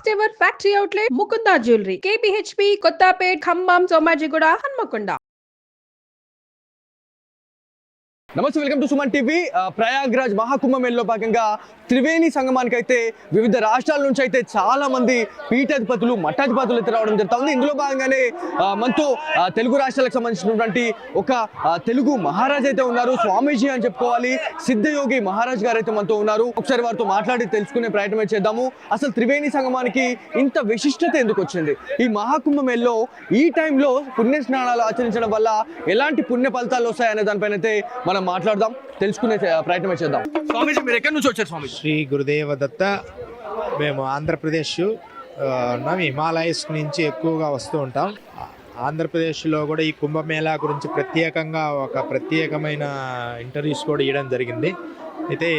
First ever factory outlet Mukunda jewellery KPHP Kothapet Khammam Somajiguda Hanamkonda. నమస్తే, welcome to Suman TV. Prayagraj మహాకుంభమేళలో భాగంగా త్రివేణి సంగమానికి అయితే వివిధ రాష్ట్రాల నుంచి అయితే చాలా మంది పీఠాధిపతులు మఠాధిపతులు అయితే రావడం జరుగుతుంది. ఇందులో భాగంగానే మనతో తెలుగు రాష్ట్రాలకు సంబంధించినటువంటి ఒక తెలుగు మహారాజ్ అయితే ఉన్నారు, స్వామీజీ అని చెప్పుకోవాలి, సిద్ధయోగి మహారాజ్ గారు అయితే మనతో ఉన్నారు. ఒకసారి వారితో మాట్లాడి తెలుసుకునే ప్రయత్నం చేద్దాము. అసలు త్రివేణి సంగమానికి ఇంత విశిష్టత ఎందుకు వచ్చింది, ఈ మహాకుంభమేళలో ఈ టైంలో పుణ్య స్నానాలు ఆచరించడం వల్ల ఎలాంటి పుణ్య ఫలితాలు వస్తాయనే దానిపైన అయితే మనం మాట్లాడదాం, తెలుసుకునే ప్రయత్నం చేద్దాం. స్వామీజీ, మీరు ఎక్కడి నుంచి వచ్చారు? స్వామీజీ, శ్రీ గురుదేవ దత్త. మేము ఆంధ్రప్రదేశ్ హిమాలయస్ నుంచి ఎక్కువగా వస్తూ ఉంటాం. ఆంధ్రప్రదేశ్లో కూడా ఈ కుంభమేళా గురించి ప్రత్యేకంగా ఒక ప్రత్యేకమైన ఇంటర్వ్యూస్ కూడా ఇవ్వడం జరిగింది. అయితే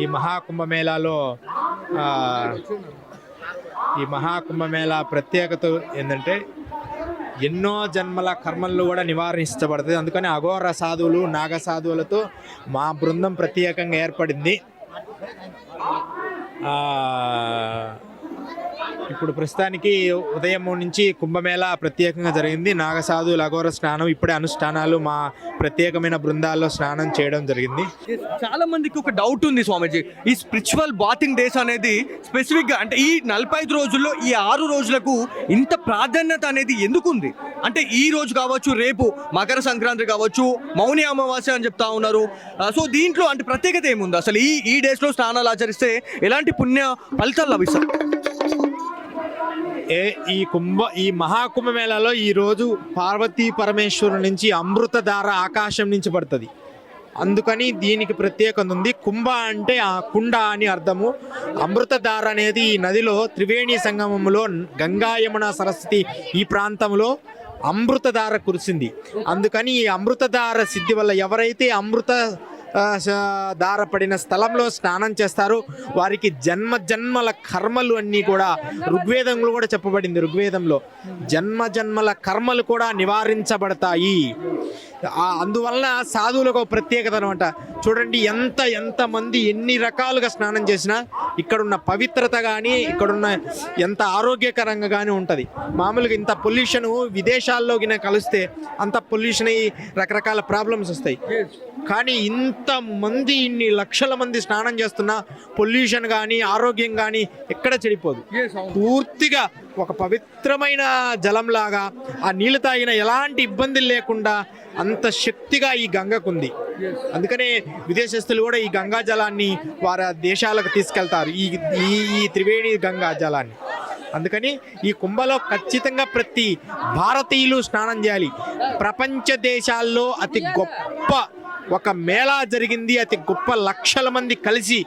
ఈ మహాకుంభమేళా ప్రత్యేకత ఏంటంటే ఎన్నో జన్మల కర్మలను కూడా నివారించబడుతుంది. అందుకని అఘోర సాధువులు, నాగ సాధువులతో మా బృందం ప్రత్యేకంగా ఏర్పడింది. ఇప్పుడు ప్రస్తుతానికి ఉదయం నుంచి కుంభమేళా ప్రత్యేకంగా జరిగింది. నాగసాధువుల అఘోర స్నానం ఇప్పుడే అనుష్ఠానాలు మా ప్రత్యేకమైన బృందాల్లో స్నానం చేయడం జరిగింది. చాలా మందికి ఒక డౌట్ ఉంది స్వామీజీ, ఈ స్పిరిచువల్ బాతింగ్ డేస్ అనేది స్పెసిఫిక్గా అంటే ఈ 45 రోజుల్లో ఈ 6 రోజులకు ఇంత ప్రాధాన్యత అనేది ఎందుకు ఉంది? అంటే ఈ రోజు కావచ్చు, రేపు మకర సంక్రాంతి కావచ్చు, మౌని అమావాస్య అని చెప్తా ఉన్నారు. సో దీంట్లో అంటే ప్రత్యేకత ఏముంది? అసలు ఈ డేస్లో స్నానాలు ఆచరిస్తే ఎలాంటి పుణ్య ఫలితాలు లభిస్తాయి? ఈ మహాకుంభమేళాలో ఈరోజు పార్వతీ పరమేశ్వరు నుంచి అమృతధార ఆకాశం నుంచి పడుతుంది. అందుకని దీనికి ప్రత్యేకత ఉంది. కుంభ అంటే ఆ కుండ అని అర్థము. అమృతధార అనేది ఈ నదిలో త్రివేణి సంగమంలో గంగా యమున సరస్వతి ఈ ప్రాంతంలో అమృతధార కురిసింది. అందుకని ఈ అమృతధార సిద్ధి వల్ల ఎవరైతే ధార పడిన స్థలంలో స్నానం చేస్తారు వారికి జన్మల కర్మలు అన్నీ కూడా ఋగ్వేదంలో కూడా చెప్పబడింది. ఋగ్వేదంలో జన్మల కర్మలు కూడా నివారించబడతాయి. అందువలన సాధువులకు ఒక ప్రత్యేకత అనమాట. చూడండి, ఎంత మంది ఎన్ని రకాలుగా స్నానం చేసినా ఇక్కడున్న పవిత్రత కానీ ఇక్కడున్న ఎంత ఆరోగ్యకరంగా కానీ ఉంటుంది. మామూలుగా ఇంత పొల్యూషన్ విదేశాల్లోకి కలిస్తే అంత పొల్యూషన్ అయ్యి రకరకాల ప్రాబ్లమ్స్ వస్తాయి. కానీ ఇంతమంది ఇన్ని లక్షల మంది స్నానం చేస్తున్నా పొల్యూషన్ కానీ ఆరోగ్యం కానీ ఎక్కడ చెడిపోదు. పూర్తిగా ఒక పవిత్రమైన జలంలాగా ఆ నీళ్ళు తాగిన ఎలాంటి ఇబ్బందులు లేకుండా అంత శక్తిగా ఈ గంగకుంది. అందుకనే విదేశస్తులు కూడా ఈ గంగా జలాన్ని వారి దేశాలకు తీసుకెళ్తారు, ఈ త్రివేణి గంగా జలాన్ని. అందుకని ఈ కుంభలో ఖచ్చితంగా ప్రతి భారతీయులు స్నానం చేయాలి. ప్రపంచ దేశాల్లో అతి గొప్ప ఒక మేళా జరిగింది, అతి గొప్ప లక్షల మంది కలిసి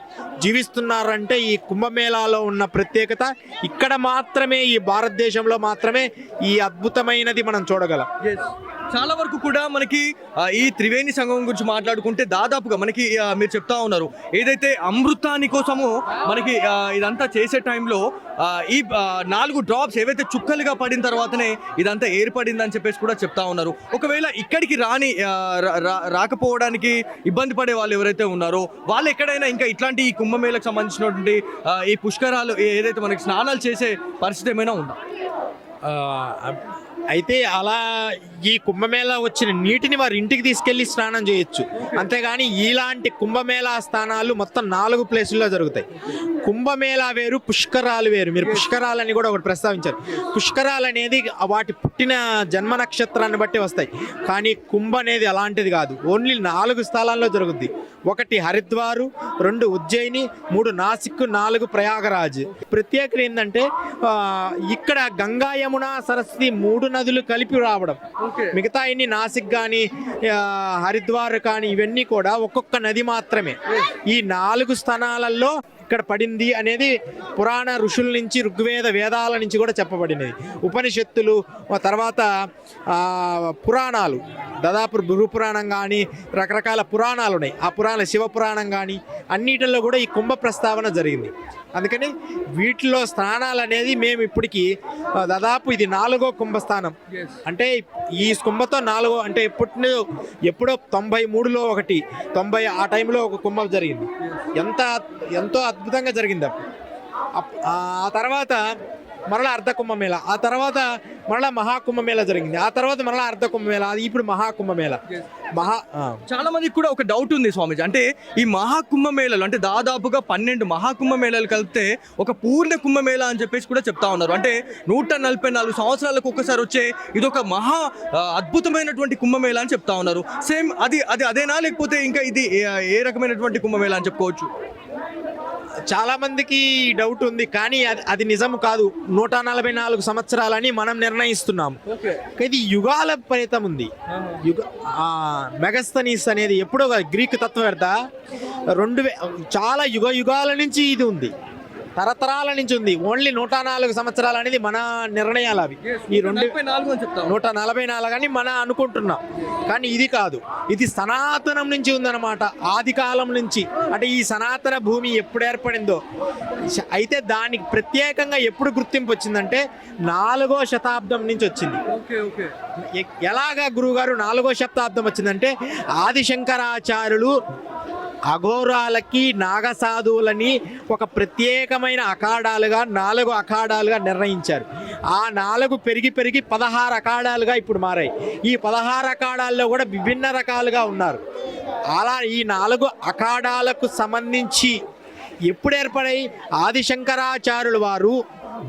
జీవిస్తున్నారంటే ఈ కుంభమేళాలో ఉన్న ప్రత్యేకత. ఇక్కడ మాత్రమే, ఈ భారతదేశంలో మాత్రమే ఈ అద్భుతమైనది మనం చూడగలం. చాలా వరకు కూడా మనకి ఈ త్రివేణి సంగమం గురించి మాట్లాడుకుంటే దాదాపుగా మనకి మీరు చెప్తా ఉన్నారు ఏదైతే అమృతాని కోసము మనకి ఇదంతా చేసే టైంలో ఈ 4 డ్రాప్స్ ఏవైతే చుక్కలుగా పడిన తర్వాతనే ఇదంతా ఏర్పడిందని చెప్పేసి కూడా చెప్తా ఉన్నారు. ఒకవేళ ఇక్కడికి రాకపోవడానికి ఇబ్బంది పడే వాళ్ళు ఎవరైతే ఉన్నారో వాళ్ళు ఎక్కడైనా ఇంకా ఇట్లాంటి ఈ కుంభమేళకు సంబంధించినటువంటి ఈ పుష్కరాలు ఏదైతే మనకి స్నానాలు చేసే పరిస్థితి ఏమైనా ఉందా? అయితే అలా ఈ కుంభమేళా వచ్చిన నీటిని వారి ఇంటికి తీసుకెళ్లి స్నానం చేయొచ్చు. అంతేగాని ఇలాంటి కుంభమేళా స్థానాలు మొత్తం 4 ప్లేసుల్లో జరుగుతాయి. కుంభమేళా వేరు, పుష్కరాలు వేరు. మీరు పుష్కరాలని కూడా ఒకటి ప్రస్తావించారు. పుష్కరాలు అనేది వాటి పుట్టిన జన్మ నక్షత్రాన్ని బట్టి వస్తాయి. కానీ కుంభ అనేది అలాంటిది కాదు. ఓన్లీ 4 స్థలాల్లో జరుగుద్ది. 1 హరిద్వారు, 2 ఉజ్జయిని, 3 నాసిక్, 4 ప్రయాగరాజ్. ప్రత్యేకత ఏంటంటే ఇక్కడ గంగా యమున సరస్వతి 3 నదులు కలిపి రావడం. మిగతా ఇన్ని నాసిక్ కానీ హరిద్వార్ కానీ ఇవన్నీ కూడా ఒక్కొక్క నది మాత్రమే. ఈ 4 స్థానాలలో ఇక్కడ పడింది అనేది పురాణ ఋషుల నుంచి, ఋగ్వేద వేదాల నుంచి కూడా చెప్పబడినది. ఉపనిషత్తులు, తర్వాత పురాణాలు, దాదాపు బృహ పురాణం కానీ రకరకాల పురాణాలు ఉన్నాయి. ఆ పురాణ శివ పురాణం కానీ అన్నిటిలో కూడా ఈ కుంభ ప్రస్తావన జరిగింది. అందుకని వీటిలో స్నానాలు అనేది మేము ఇప్పటికీ దాదాపు ఇది 4వ కుంభస్థానం. అంటే ఈ కుంభతో 4 అంటే ఎప్పుడో 93లో ఒకటి, 90 ఆ టైంలో ఒక కుంభం జరిగింది. ఎంతో అద్భుతంగా జరిగింది. ఆ తర్వాత మరలా అర్ధ కుంభమేళ, ఆ తర్వాత మరలా మహాకుంభమేళ జరిగింది, ఆ తర్వాత మరలా అర్ధ కుంభమేళ, ఇప్పుడు మహాకుంభమేళ. చాలా మందికి కూడా ఒక డౌట్ ఉంది స్వామీజీ, అంటే ఈ మహాకుంభమేళలు అంటే దాదాపుగా 12 మహాకుంభమేళాలు కలిపితే ఒక పూర్ణ కుంభమేళ అని చెప్పేసి కూడా చెప్తా ఉన్నారు. అంటే 144 సంవత్సరాలకు ఒక్కసారి వచ్చే ఇదొక మహా అద్భుతమైనటువంటి కుంభమేళ అని చెప్తా ఉన్నారు. సేమ్ అదేనా, లేకపోతే ఇంకా ఇది ఏ రకమైనటువంటి కుంభమేళ అని చెప్పుకోవచ్చు? చాలా మందికి డౌట్ ఉంది, కానీ అది నిజం కాదు. 144 సంవత్సరాలని మనం నిర్ణయిస్తున్నాం. ఇది యుగాల ఫలితం ఉంది. మెగస్తనీస్ అనేది ఎప్పుడో గ్రీక్ తత్వవేత్త, చాలా యుగాల నుంచి ఇది ఉంది, తరతరాల నుంచి ఉంది. ఓన్లీ 104 సంవత్సరాలు అనేది మన నిర్ణయాలు. అవి ఈ 144 అని మనం అనుకుంటున్నాం, కానీ ఇది కాదు. ఇది సనాతనం నుంచి ఉందన్నమాట, ఆది కాలం నుంచి. అంటే ఈ సనాతన భూమి ఎప్పుడు ఏర్పడిందో, అయితే దానికి ప్రత్యేకంగా ఎప్పుడు గుర్తింపు వచ్చిందంటే 4వ శతాబ్దం నుంచి వచ్చింది. ఎలాగా గురువుగారు 4వ శతాబ్దం వచ్చిందంటే, ఆదిశంకరాచార్యులు అఘోరాలకి నాగసాధువులని ఒక ప్రత్యేకమైన అఖాడాలుగా 4 అఖాడాలుగా నిర్ణయించారు. ఆ 4 పెరిగి 16 అఖాడాలుగా ఇప్పుడు మారాయి. ఈ 16 అఖాడాల్లో కూడా విభిన్న రకాలుగా ఉన్నారు. అలా ఈ 4 అఖాడాలకు సంబంధించి ఎప్పుడు ఏర్పడాయి? ఆదిశంకరాచార్యులు వారు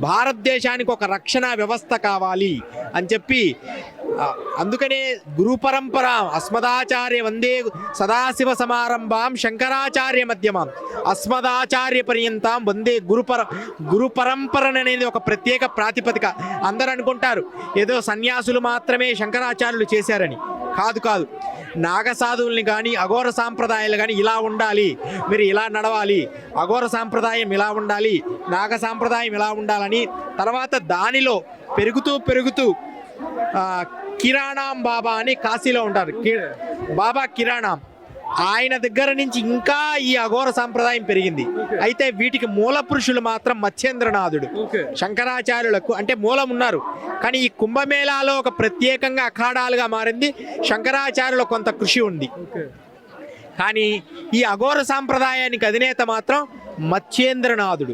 భారతదేశానికి ఒక రక్షణ వ్యవస్థ కావాలి అని చెప్పి, అందుకనే గురు పరంపర అస్మదాచార్య వందే సదాశివ సమారంభాం శంకరాచార్య మధ్యమాం అస్మదాచార్య పర్యంతం వందే గురు పరంపర అనేది ఒక ప్రత్యేక ప్రాతిపదిక. అందరూ అనుకుంటారు ఏదో సన్యాసులు మాత్రమే శంకరాచార్యులు చేశారని. కాదు. నాగసాధువుల్ని కానీ అఘోర సాంప్రదాయాలు కానీ ఇలా ఉండాలి, మీరు ఇలా నడవాలి, అఘోర సాంప్రదాయం ఇలా ఉండాలి, నాగ సాంప్రదాయం ఇలా ఉండాలని, తర్వాత దానిలో పెరుగుతూ కిరాణాం బాబా అని కాశీలో ఉంటారు, బాబా కిరాణాం, ఆయన దగ్గర నుంచి ఇంకా ఈ అఘోర సాంప్రదాయం పెరిగింది. అయితే వీటికి మూల పురుషులు మాత్రం మత్స్యేంద్రనాథుడు. శంకరాచార్యులకు అంటే మూలం ఉన్నారు, కానీ ఈ కుంభమేళాలో ఒక ప్రత్యేకంగా అఖాడాలుగా మారింది. శంకరాచార్యుల కొంత కృషి ఉంది, కానీ ఈ అఘోర సాంప్రదాయానికి అధినేత మాత్రం మత్స్యేంద్రనాథుడు.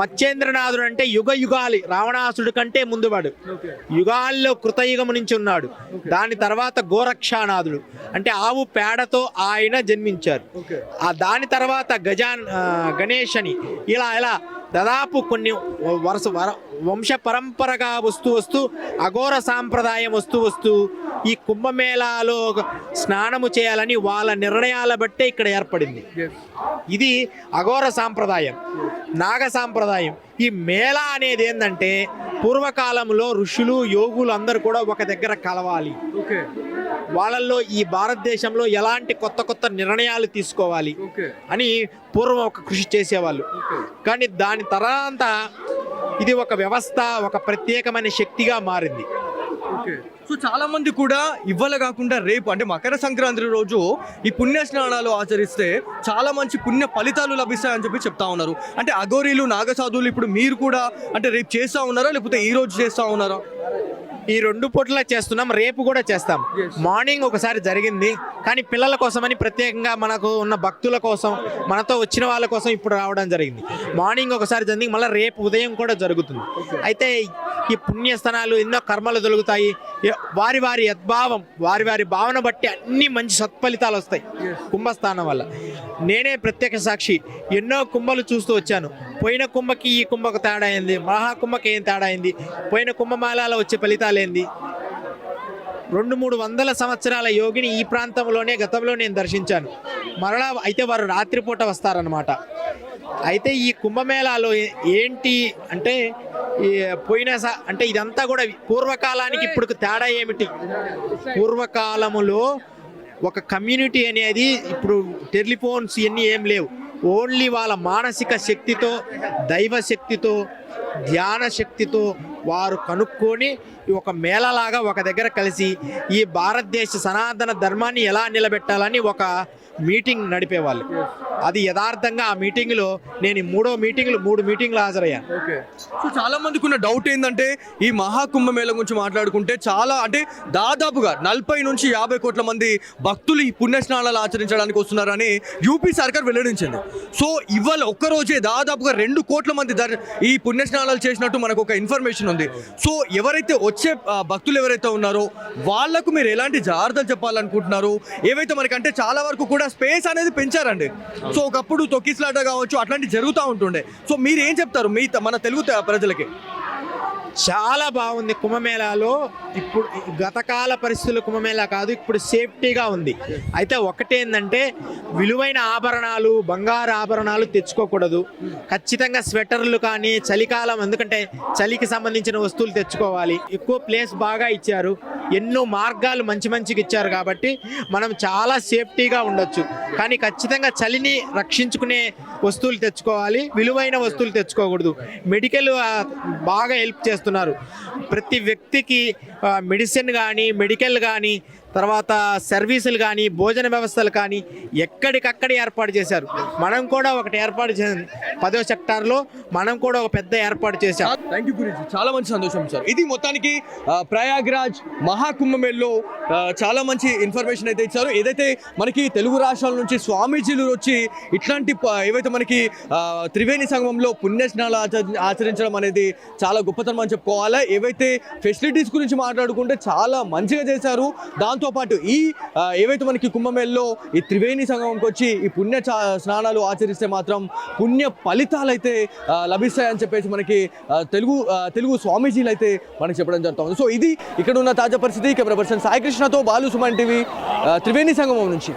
మత్స్యేంద్రనాథుడు అంటే యుగాలు, రావణాసుడు కంటే ముందువాడు, యుగాల్లో కృతయుగము నుంచి ఉన్నాడు. దాని తర్వాత గోరక్షానాథుడు అంటే ఆవు పేడతో ఆయన జన్మించారు. దాని తర్వాత గణేష్ అని ఇలా దాదాపు కొన్ని వంశ పరంపరగా వస్తూ అఘోర సాంప్రదాయం వస్తూ ఈ కుంభమేళాలో స్నానము చేయాలని వాళ్ళ నిర్ణయాల బట్టే ఇక్కడ ఏర్పడింది. ఇది అఘోర సాంప్రదాయం. నాగ సాంప్రదాయం ఈ మేళా అనేది ఏంటంటే, పూర్వకాలంలో ఋషులు యోగులు అందరూ కూడా ఒక దగ్గర కలవాలి, వాళ్ళల్లో ఈ భారతదేశంలో ఎలాంటి కొత్త నిర్ణయాలు తీసుకోవాలి అని పూర్వం ఒక కృషి చేసేవాళ్ళు. కానీ దాని తర్వాత ఇది ఒక వ్యవస్థ, ఒక ప్రత్యేకమైన శక్తిగా మారింది. సో చాలా మంది కూడా ఇవాళ కాకుండా రేపు అంటే మకర సంక్రాంతి రోజు ఈ పుణ్య స్నానాలు ఆచరిస్తే చాలా మంచి పుణ్య ఫలితాలు లభిస్తాయని చెప్పి చెప్తా ఉన్నారు. అంటే అఘోరీలు నాగసాధువులు ఇప్పుడు మీరు కూడా అంటే రేపు చేస్తా ఉన్నారా, లేకపోతే ఈ రోజు చేస్తా ఉన్నారా? ఈ 2 పూటలా చేస్తున్నాం, రేపు కూడా చేస్తాం. మార్నింగ్ ఒకసారి జరిగింది, కానీ పిల్లల కోసమని ప్రత్యేకంగా మనకు ఉన్న భక్తుల కోసం, మనతో వచ్చిన వాళ్ళ కోసం ఇప్పుడు రావడం జరిగింది. మార్నింగ్ ఒకసారి జరిగింది, మళ్ళీ రేపు ఉదయం కూడా జరుగుతుంది. అయితే ఈ పుణ్యస్థానాలు ఎన్నో కర్మలు దొరుకుతాయి. వారి యద్భావం, వారి భావన బట్టి అన్ని మంచి సత్ఫలితాలు వస్తాయి కుంభస్థానం వల్ల. నేనే ప్రత్యక్ష సాక్షి, ఎన్నో కుంభలు చూస్తూ వచ్చాను. పోయిన కుంభకి ఈ కుంభకు తేడా అయింది, మహాకుంభకి ఏం తేడా అయింది, పోయిన కుంభమేళాలో వచ్చే ఫలితాలు ఏంది. 200-300 సంవత్సరాల యోగిని ఈ ప్రాంతంలోనే గతంలో నేను దర్శించాను. మరలా అయితే వారు రాత్రిపూట వస్తారనమాట. అయితే ఈ కుంభమేళాలో ఏంటి అంటే అంటే ఇదంతా కూడా పూర్వకాలానికి ఇప్పుడు తేడా ఏమిటి? పూర్వకాలములో ఒక కమ్యూనిటీ అనేది, ఇప్పుడు టెలిఫోన్స్ ఇవన్నీ ఏం లేవు, ఓన్లీ వాళ్ళ మానసిక శక్తితో, దైవ శక్తితో, ధ్యాన శక్తితో వారు కనుక్కొని ఒక మేళలాగా ఒక దగ్గర కలిసి ఈ భారతదేశ సనాతన ధర్మాన్ని ఎలా నిలబెట్టాలని ఒక మీటింగ్ నడిపేవాళ్ళు. అది యథార్థంగా ఆ మీటింగ్లో నేను మూడు మీటింగ్లు హాజరయ్యాను. ఓకే. సో చాలా మందికి ఉన్న డౌట్ ఏంటంటే ఈ మహాకుంభమేళ గురించి మాట్లాడుకుంటే చాలా అంటే దాదాపుగా 40 నుంచి 50 కోట్ల మంది భక్తులు ఈ పుణ్యస్నానాలు ఆచరించడానికి వస్తున్నారని యూపీ సర్కార్ వెల్లడించింది. సో ఇవాళ ఒక్కరోజే దాదాపుగా 2 కోట్ల మంది ఈ పుణ్యస్నానాలు చేసినట్టు మనకు ఒక ఇన్ఫర్మేషన్ ఉంది. సో ఎవరైతే వచ్చే భక్తులు ఎవరైతే ఉన్నారో వాళ్ళకు మీరు ఎలాంటి జాగ్రత్తలు చెప్పాలనుకుంటున్నారు? ఏవైతే మనకంటే చాలా వరకు కూడా స్పేస్ అనేది పెంచారండి. సో ఒకప్పుడు తొక్కిసలాట కావచ్చు అట్లాంటివి జరుగుతూ ఉంటుండే. సో మీరు ఏం చెప్తారు మన తెలుగు ప్రజలకి? చాలా బాగుంది కుంభమేళాలో. ఇప్పుడు గతకాల పరిస్థితులు కుంభమేళా కాదు, ఇప్పుడు సేఫ్టీగా ఉంది. అయితే ఒకటేందంటే విలువైన ఆభరణాలు, బంగారు ఆభరణాలు తెచ్చుకోకూడదు. ఖచ్చితంగా స్వెటర్లు కానీ చలికాలం, ఎందుకంటే చలికి సంబంధించిన వస్తువులు తెచ్చుకోవాలి. ఎక్కువ ప్లేస్ బాగా ఇచ్చారు, ఎన్నో మార్గాలు మంచిగా ఇచ్చారు కాబట్టి మనం చాలా సేఫ్టీగా ఉండొచ్చు. కానీ ఖచ్చితంగా చలిని రక్షించుకునే వస్తువులు తెచ్చుకోవాలి, విలువైన వస్తువులు తెచ్చుకోకూడదు. మెడికల్ బాగా హెల్ప్ చేస్తున్నారు. ప్రతి వ్యక్తికి మెడిసిన్ కానీ, మెడికల్ కానీ, తర్వాత సర్వీసులు కానీ, భోజన వ్యవస్థలు కానీ ఎక్కడికక్కడ ఏర్పాటు చేశారు. మనం కూడా ఒకటి ఏర్పాటు చేసాం 10వ సెక్టార్లో, మనం కూడా ఒక పెద్ద ఏర్పాటు చేశాం. థ్యాంక్ యూ గురించి, చాలా మంచి సంతోషం సార్. ఇది మొత్తానికి ప్రయాగ్రాజ్ మహాకుంభమేళలో చాలా మంచి ఇన్ఫర్మేషన్ అయితే ఇచ్చారు. ఏదైతే మనకి తెలుగు రాష్ట్రాల నుంచి స్వామీజీలు వచ్చి ఇట్లాంటి ఏవైతే మనకి త్రివేణి సంగమంలో పుణ్యస్నానాలు ఆచరించడం అనేది చాలా గొప్పతనం అని చెప్పుకోవాలి. ఏవైతే ఫెసిలిటీస్ గురించి మాట్లాడుకుంటే చాలా మంచిగా చేశారు. దాంతోపాటు ఈ ఏవైతే మనకి కుంభమేళలో ఈ త్రివేణి సంగమంకి వచ్చి ఈ పుణ్య స్నానాలు ఆచరిస్తే మాత్రం పుణ్య ఫలితాలు అయితే లభిస్తాయని చెప్పేసి మనకి తెలుగు స్వామీజీలు అయితే మనకి చెప్పడం జరుగుతుంది. సో ఇది ఇక్కడ ఉన్న తాజా పరిస్థితి. కెమెరా పర్సన్ సాయి కృష్ణతో బాలు, సుమన్ టీవీ, త్రివేణి సంగమం నుంచి.